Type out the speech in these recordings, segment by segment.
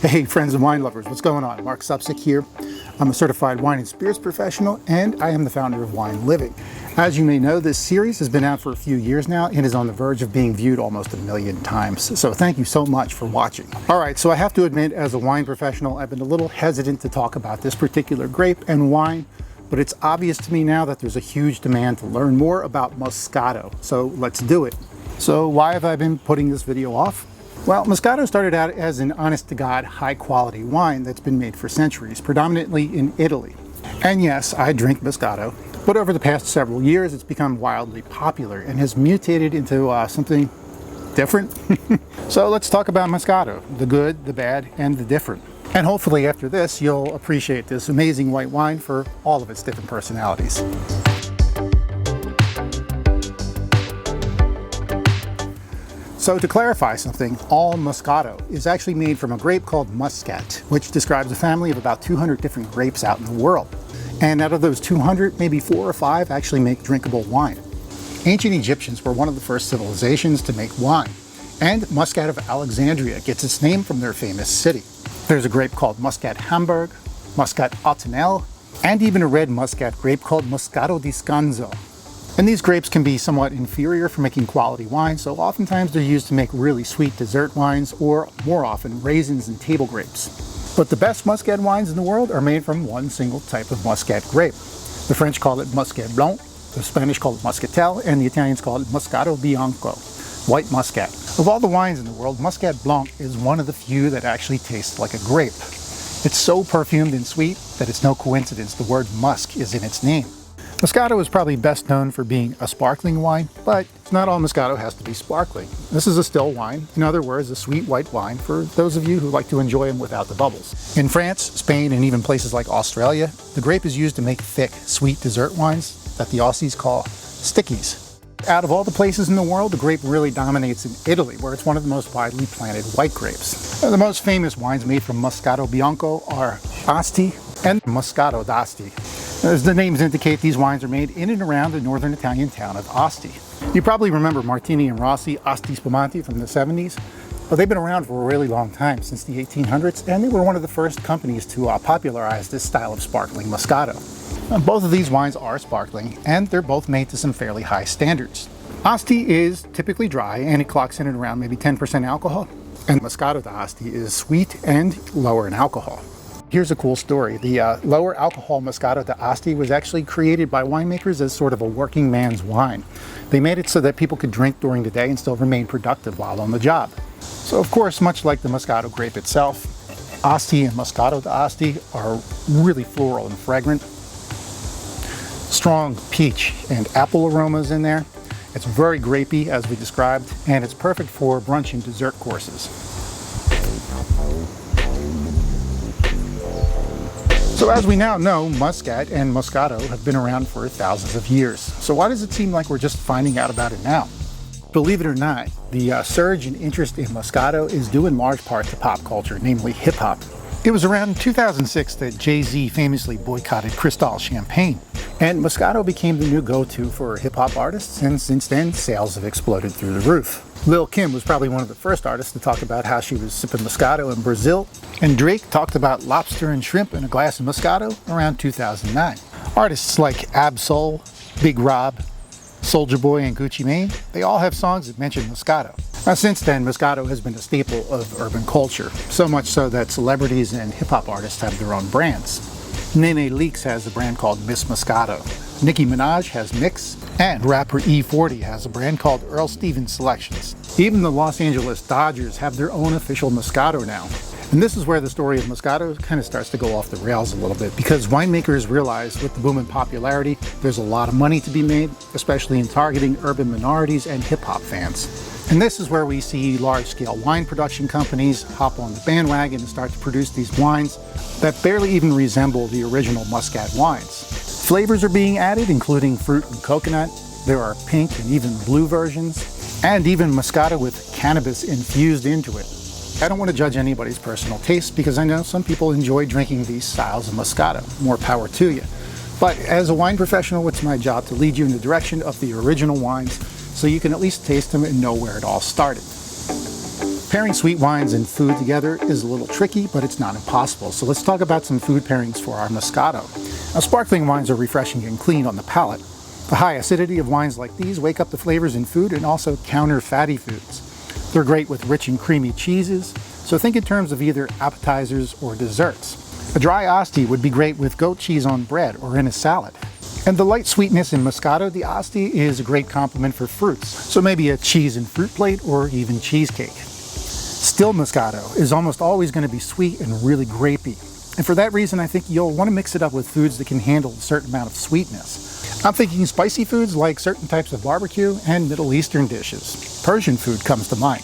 Hey friends and wine lovers, what's going on? Marc Supsic here. I'm a certified wine and spirits professional and I am the founder of Wine Living. As you may know, this series has been out for a few years now and is on the verge of being viewed almost 1 million times. So thank you so much for watching. Alright, so I have to admit, as a wine professional, I've been a little hesitant to talk about this particular grape and wine, but it's obvious to me now that there's a huge demand to learn more about Moscato. So let's do it. So why have I been putting this video off? Well, Moscato started out as an honest-to-God, high-quality wine that's been made for centuries, predominantly in Italy. And yes, I drink Moscato, but over the past several years it's become wildly popular and has mutated into something different. So let's talk about Moscato, the good, the bad, and the different. And hopefully after this you'll appreciate this amazing white wine for all of its different personalities. So to clarify something, all Moscato is actually made from a grape called Muscat, which describes a family of about 200 different grapes out in the world. And out of those 200, maybe 4 or 5 actually make drinkable wine. Ancient Egyptians were one of the first civilizations to make wine, and Muscat of Alexandria gets its name from their famous city. There's a grape called Muscat Hamburg, Muscat Autumnale, and even a red Muscat grape called Moscato di Scanzo. And these grapes can be somewhat inferior for making quality wine, so oftentimes they're used to make really sweet dessert wines, or more often raisins and table grapes. But the best Muscat wines in the world are made from one single type of Muscat grape. The French call it Muscat Blanc, the Spanish call it Muscatel, and the Italians call it Moscato Bianco, white Muscat. Of all the wines in the world, Muscat Blanc is one of the few that actually tastes like a grape. It's so perfumed and sweet that it's no coincidence the word musk is in its name. Moscato is probably best known for being a sparkling wine, but not all Moscato has to be sparkling. This is a still wine, in other words, a sweet white wine for those of you who like to enjoy them without the bubbles. In France, Spain, and even places like Australia, the grape is used to make thick, sweet dessert wines that the Aussies call stickies. Out of all the places in the world, the grape really dominates in Italy, where it's one of the most widely planted white grapes. The most famous wines made from Moscato Bianco are Asti and Moscato d'Asti. As the names indicate, these wines are made in and around the northern Italian town of Asti. You probably remember Martini and Rossi Asti Spumante from the 70s. Well, they've been around for a really long time, since the 1800s, and they were one of the first companies to popularize this style of sparkling Moscato. Both of these wines are sparkling, and they're both made to some fairly high standards. Asti is typically dry, and it clocks in at around maybe 10% alcohol, and Moscato d'Asti is sweet and lower in alcohol. Here's a cool story. The lower alcohol Moscato d'Asti was actually created by winemakers as sort of a working man's wine. They made it so that people could drink during the day and still remain productive while on the job. So of course, much like the Moscato grape itself, Asti and Moscato d'Asti are really floral and fragrant. Strong peach and apple aromas in there. It's very grapey, as we described, and it's perfect for brunch and dessert courses. So as we now know, Muscat and Moscato have been around for thousands of years. So why does it seem like we're just finding out about it now? Believe it or not, the surge in interest in Moscato is due in large part to pop culture, namely hip-hop. It was around 2006 that Jay-Z famously boycotted Cristal champagne, and Moscato became the new go-to for hip-hop artists, and since then, sales have exploded through the roof. Lil' Kim was probably one of the first artists to talk about how she was sipping Moscato in Brazil, and Drake talked about lobster and shrimp in a glass of Moscato around 2009. Artists like Ab-Soul, Big Rob, Soulja Boy, and Gucci Mane, they all have songs that mention Moscato. Now, since then, Moscato has been a staple of urban culture, so much so that celebrities and hip-hop artists have their own brands. Nene Leakes has a brand called Miss Moscato. Nicki Minaj has Mix, and rapper E40 has a brand called Earl Stevens Selections. Even the Los Angeles Dodgers have their own official Moscato now. And this is where the story of Moscato kind of starts to go off the rails a little bit, because winemakers realize with the boom in popularity, there's a lot of money to be made, especially in targeting urban minorities and hip-hop fans. And this is where we see large-scale wine production companies hop on the bandwagon and start to produce these wines that barely even resemble the original Muscat wines. Flavors are being added, including fruit and coconut. There are pink and even blue versions, and even Moscato with cannabis infused into it. I don't want to judge anybody's personal taste, because I know some people enjoy drinking these styles of Moscato. More power to you. But as a wine professional, it's my job to lead you in the direction of the original wines, so you can at least taste them and know where it all started. Pairing sweet wines and food together is a little tricky, but it's not impossible. So let's talk about some food pairings for our Moscato. Now, sparkling wines are refreshing and clean on the palate. The high acidity of wines like these wake up the flavors in food and also counter fatty foods. They're great with rich and creamy cheeses, so think in terms of either appetizers or desserts. A dry Asti would be great with goat cheese on bread or in a salad. And the light sweetness in Moscato, the Asti is a great complement for fruits, so maybe a cheese and fruit plate or even cheesecake. Still Moscato is almost always going to be sweet and really grapey. And for that reason, I think you'll want to mix it up with foods that can handle a certain amount of sweetness. I'm thinking spicy foods like certain types of barbecue and Middle Eastern dishes. Persian food comes to mind.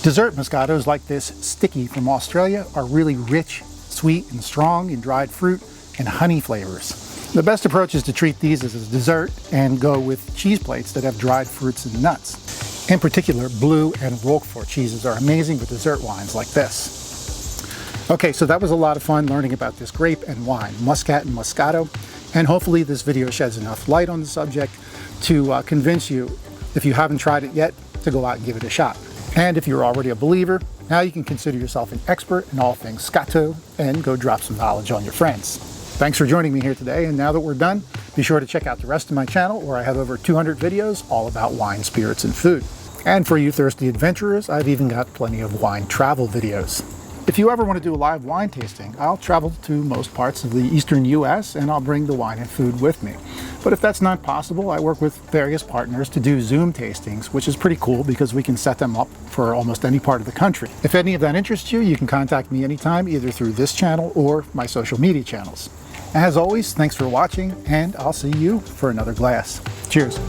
Dessert Moscatos like this sticky from Australia are really rich, sweet and strong in dried fruit and honey flavors. The best approach is to treat these as a dessert and go with cheese plates that have dried fruits and nuts. In particular, Blue and Roquefort cheeses are amazing with dessert wines like this. Okay, so that was a lot of fun learning about this grape and wine, Muscat and Moscato, and hopefully this video sheds enough light on the subject to convince you, if you haven't tried it yet, to go out and give it a shot. And if you're already a believer, now you can consider yourself an expert in all things Moscato and go drop some knowledge on your friends. Thanks for joining me here today, and now that we're done, be sure to check out the rest of my channel where I have over 200 videos all about wine, spirits, and food. And for you thirsty adventurers, I've even got plenty of wine travel videos. If you ever want to do a live wine tasting, I'll travel to most parts of the eastern US and I'll bring the wine and food with me. But if that's not possible, I work with various partners to do Zoom tastings, which is pretty cool because we can set them up for almost any part of the country. If any of that interests you, you can contact me anytime, either through this channel or my social media channels. As always, thanks for watching, and I'll see you for another glass. Cheers.